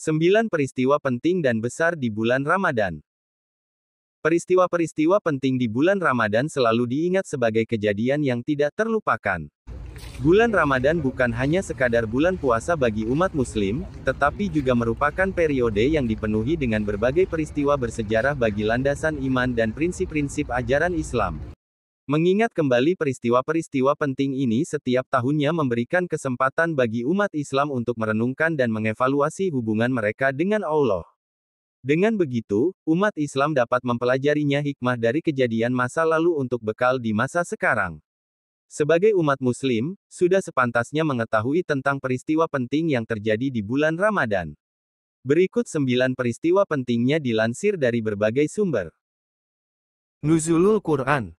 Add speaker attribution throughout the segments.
Speaker 1: 9 peristiwa penting dan besar di bulan Ramadan. Peristiwa-peristiwa penting di bulan Ramadan selalu diingat sebagai kejadian yang tidak terlupakan. Bulan Ramadan bukan hanya sekadar bulan puasa bagi umat Muslim, tetapi juga merupakan periode yang dipenuhi dengan berbagai peristiwa bersejarah bagi landasan iman dan prinsip-prinsip ajaran Islam. Mengingat kembali peristiwa-peristiwa penting ini setiap tahunnya memberikan kesempatan bagi umat Islam untuk merenungkan dan mengevaluasi hubungan mereka dengan Allah. Dengan begitu, umat Islam dapat mempelajarinya hikmah dari kejadian masa lalu untuk bekal di masa sekarang. Sebagai umat Muslim, sudah sepantasnya mengetahui tentang peristiwa penting yang terjadi di bulan Ramadan. Berikut 9 peristiwa pentingnya dilansir dari berbagai sumber.
Speaker 2: Nuzulul Quran.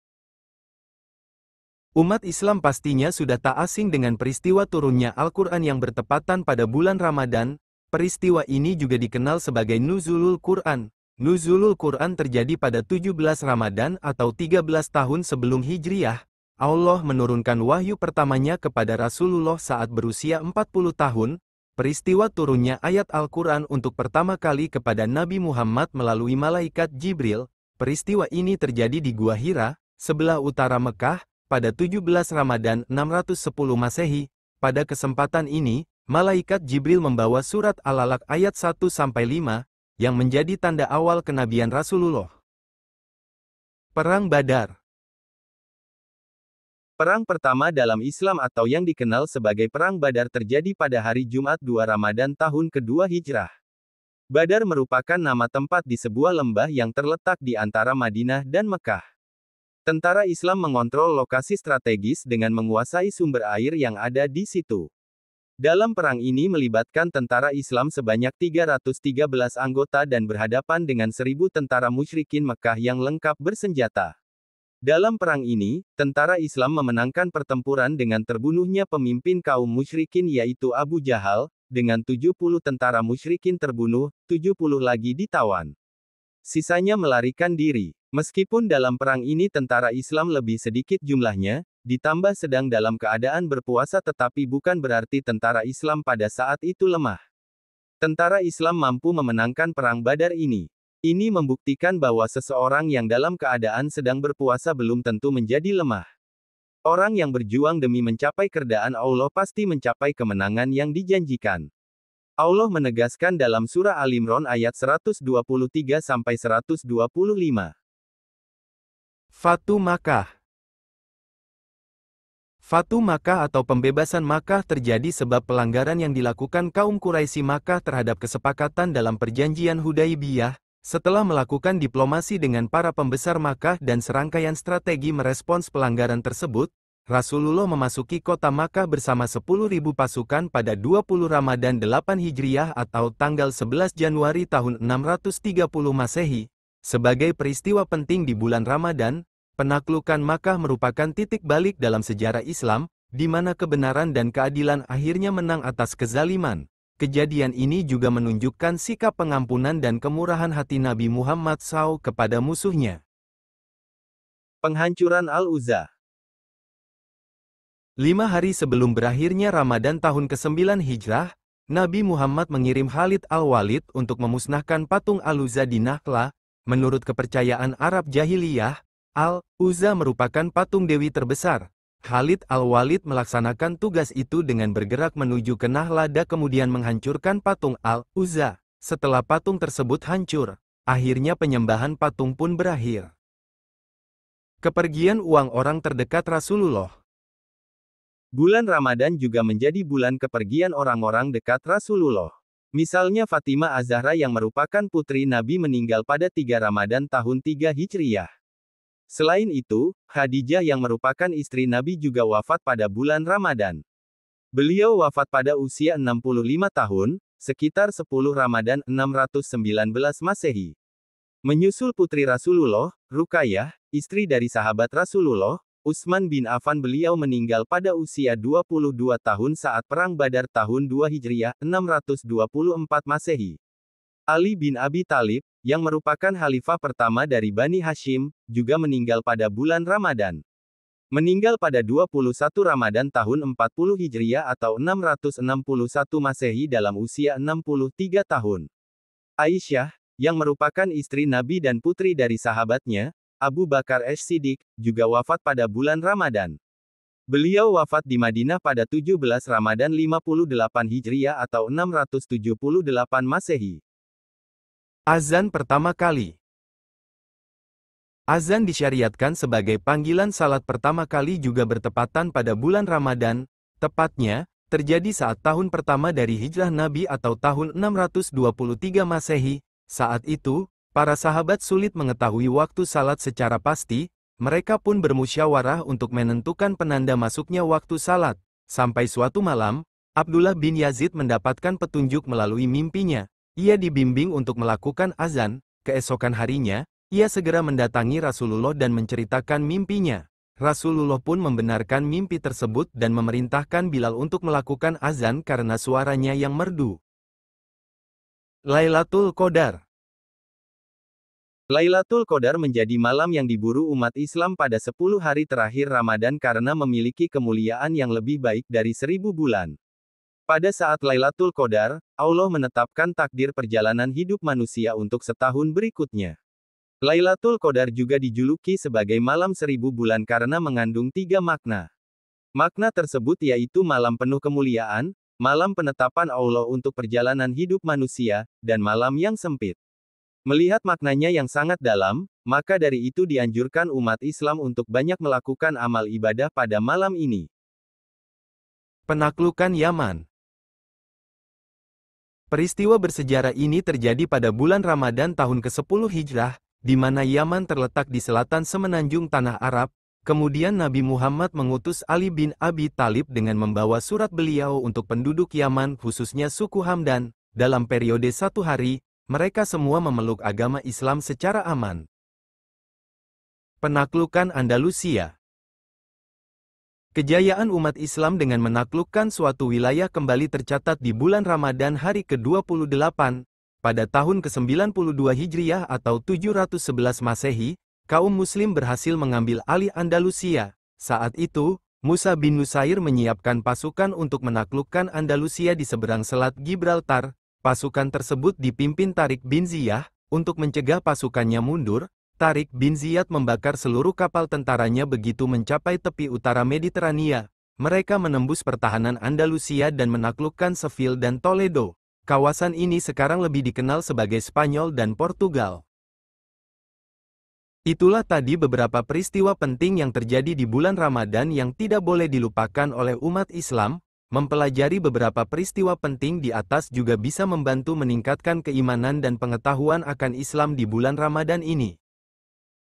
Speaker 2: Umat Islam pastinya sudah tak asing dengan peristiwa turunnya Al-Quran yang bertepatan pada bulan Ramadan. Peristiwa ini juga dikenal sebagai Nuzulul Quran. Nuzulul Quran terjadi pada 17 Ramadan atau 13 tahun sebelum Hijriyah. Allah menurunkan wahyu pertamanya kepada Rasulullah saat berusia 40 tahun. Peristiwa turunnya ayat Al-Quran untuk pertama kali kepada Nabi Muhammad melalui malaikat Jibril. Peristiwa ini terjadi di Gua Hira, sebelah utara Mekah, pada 17 Ramadan 610 Masehi. Pada kesempatan ini, malaikat Jibril membawa surat Al-Alaq ayat 1-5, yang menjadi tanda awal kenabian Rasulullah. Perang Badar.
Speaker 1: Perang pertama dalam Islam atau yang dikenal sebagai Perang Badar terjadi pada hari Jumat 2 Ramadan tahun kedua Hijrah. Badar merupakan nama tempat di sebuah lembah yang terletak di antara Madinah dan Mekah. Tentara Islam mengontrol lokasi strategis dengan menguasai sumber air yang ada di situ. Dalam perang ini melibatkan tentara Islam sebanyak 313 anggota dan berhadapan dengan 1000 tentara musyrikin Mekah yang lengkap bersenjata. Dalam perang ini, tentara Islam memenangkan pertempuran dengan terbunuhnya pemimpin kaum musyrikin yaitu Abu Jahal, dengan 70 tentara musyrikin terbunuh, 70 lagi ditawan. Sisanya melarikan diri. Meskipun dalam perang ini tentara Islam lebih sedikit jumlahnya, ditambah sedang dalam keadaan berpuasa tetapi bukan berarti tentara Islam pada saat itu lemah. Tentara Islam mampu memenangkan perang Badar ini. Ini membuktikan bahwa seseorang yang dalam keadaan sedang berpuasa belum tentu menjadi lemah. Orang yang berjuang demi mencapai keridaan Allah pasti mencapai kemenangan yang dijanjikan. Allah menegaskan dalam surah Al-Imran ayat 123-125.
Speaker 2: Fatu Makkah. Fatu Makkah atau pembebasan Makkah terjadi sebab pelanggaran yang dilakukan kaum Quraisy Makkah terhadap kesepakatan dalam perjanjian Hudaibiyah. Setelah melakukan diplomasi dengan para pembesar Makkah dan serangkaian strategi merespons pelanggaran tersebut, Rasulullah memasuki kota Makkah bersama 10.000 pasukan pada 20 Ramadan 8 Hijriyah atau tanggal 11 Januari tahun 630 Masehi. Sebagai peristiwa penting di bulan Ramadan, penaklukan Makkah merupakan titik balik dalam sejarah Islam, di mana kebenaran dan keadilan akhirnya menang atas kezaliman. Kejadian ini juga menunjukkan sikap pengampunan dan kemurahan hati Nabi Muhammad SAW kepada musuhnya.
Speaker 1: Penghancuran Al-Uzza.
Speaker 2: 5 hari sebelum berakhirnya Ramadan tahun ke-9 Hijrah, Nabi Muhammad mengirim Khalid Al-Walid untuk memusnahkan patung Al-Uzza di Nakhla. Menurut kepercayaan Arab Jahiliyah, Al-Uzza merupakan patung dewi terbesar. Khalid Al-Walid melaksanakan tugas itu dengan bergerak menuju ke Nakhla dan kemudian menghancurkan patung Al-Uzza. Setelah patung tersebut hancur, akhirnya penyembahan patung pun berakhir. Kepergian uang orang terdekat Rasulullah.
Speaker 1: Bulan Ramadan juga menjadi bulan kepergian orang-orang dekat Rasulullah. Misalnya Fatimah Az-Zahra yang merupakan putri Nabi meninggal pada 3 Ramadan tahun 3 Hijriyah. Selain itu, Khadijah yang merupakan istri Nabi juga wafat pada bulan Ramadan. Beliau wafat pada usia 65 tahun, sekitar 10 Ramadan 619 Masehi. Menyusul putri Rasulullah, Ruqayyah, istri dari sahabat Rasulullah, Utsman bin Affan beliau meninggal pada usia 22 tahun saat Perang Badar tahun 2 Hijriyah, 624 Masehi. Ali bin Abi Thalib, yang merupakan khalifah pertama dari Bani Hashim, juga meninggal pada bulan Ramadan. Meninggal pada 21 Ramadan tahun 40 Hijriah atau 661 Masehi dalam usia 63 tahun. Aisyah, yang merupakan istri Nabi dan putri dari sahabatnya, Abu Bakar As-Siddiq, juga wafat pada bulan Ramadan. Beliau wafat di Madinah pada 17 Ramadan 58 Hijriah atau 678 Masehi.
Speaker 2: Azan pertama kali. Azan disyariatkan sebagai panggilan salat pertama kali juga bertepatan pada bulan Ramadan, tepatnya, terjadi saat tahun pertama dari hijrah Nabi atau tahun 623 Masehi. Saat itu, para sahabat sulit mengetahui waktu salat secara pasti, mereka pun bermusyawarah untuk menentukan penanda masuknya waktu salat. Sampai suatu malam, Abdullah bin Yazid mendapatkan petunjuk melalui mimpinya. Ia dibimbing untuk melakukan azan. Keesokan harinya, ia segera mendatangi Rasulullah dan menceritakan mimpinya. Rasulullah pun membenarkan mimpi tersebut dan memerintahkan Bilal untuk melakukan azan karena suaranya yang merdu. Lailatul Qadar.
Speaker 1: Lailatul Qadar menjadi malam yang diburu umat Islam pada 10 hari terakhir Ramadan karena memiliki kemuliaan yang lebih baik dari 1000 bulan. Pada saat Lailatul Qadar, Allah menetapkan takdir perjalanan hidup manusia untuk setahun berikutnya. Lailatul Qadar juga dijuluki sebagai malam 1000 bulan karena mengandung 3 makna. Makna tersebut yaitu malam penuh kemuliaan, malam penetapan Allah untuk perjalanan hidup manusia, dan malam yang sempit. Melihat maknanya yang sangat dalam, maka dari itu dianjurkan umat Islam untuk banyak melakukan amal ibadah pada malam ini.
Speaker 2: Penaklukan Yaman. Peristiwa bersejarah ini terjadi pada bulan Ramadan tahun ke-10 Hijrah, di mana Yaman terletak di selatan semenanjung Tanah Arab. Kemudian Nabi Muhammad mengutus Ali bin Abi Thalib dengan membawa surat beliau untuk penduduk Yaman khususnya suku Hamdan. Dalam periode 1 hari, mereka semua memeluk agama Islam secara aman. Penaklukan Andalusia. Kejayaan umat Islam dengan menaklukkan suatu wilayah kembali tercatat di bulan Ramadan hari ke-28, pada tahun ke-92 Hijriah atau 711 Masehi, kaum Muslim berhasil mengambil alih Andalusia. Saat itu, Musa bin Nusair menyiapkan pasukan untuk menaklukkan Andalusia di seberang Selat Gibraltar. Pasukan tersebut dipimpin Tariq bin Ziyad. Untuk mencegah pasukannya mundur, Tariq bin Ziyad membakar seluruh kapal tentaranya begitu mencapai tepi utara Mediterania. Mereka menembus pertahanan Andalusia dan menaklukkan Seville dan Toledo. Kawasan ini sekarang lebih dikenal sebagai Spanyol dan Portugal. Itulah tadi beberapa peristiwa penting yang terjadi di bulan Ramadan yang tidak boleh dilupakan oleh umat Islam. Mempelajari beberapa peristiwa penting di atas juga bisa membantu meningkatkan keimanan dan pengetahuan akan Islam di bulan Ramadan ini.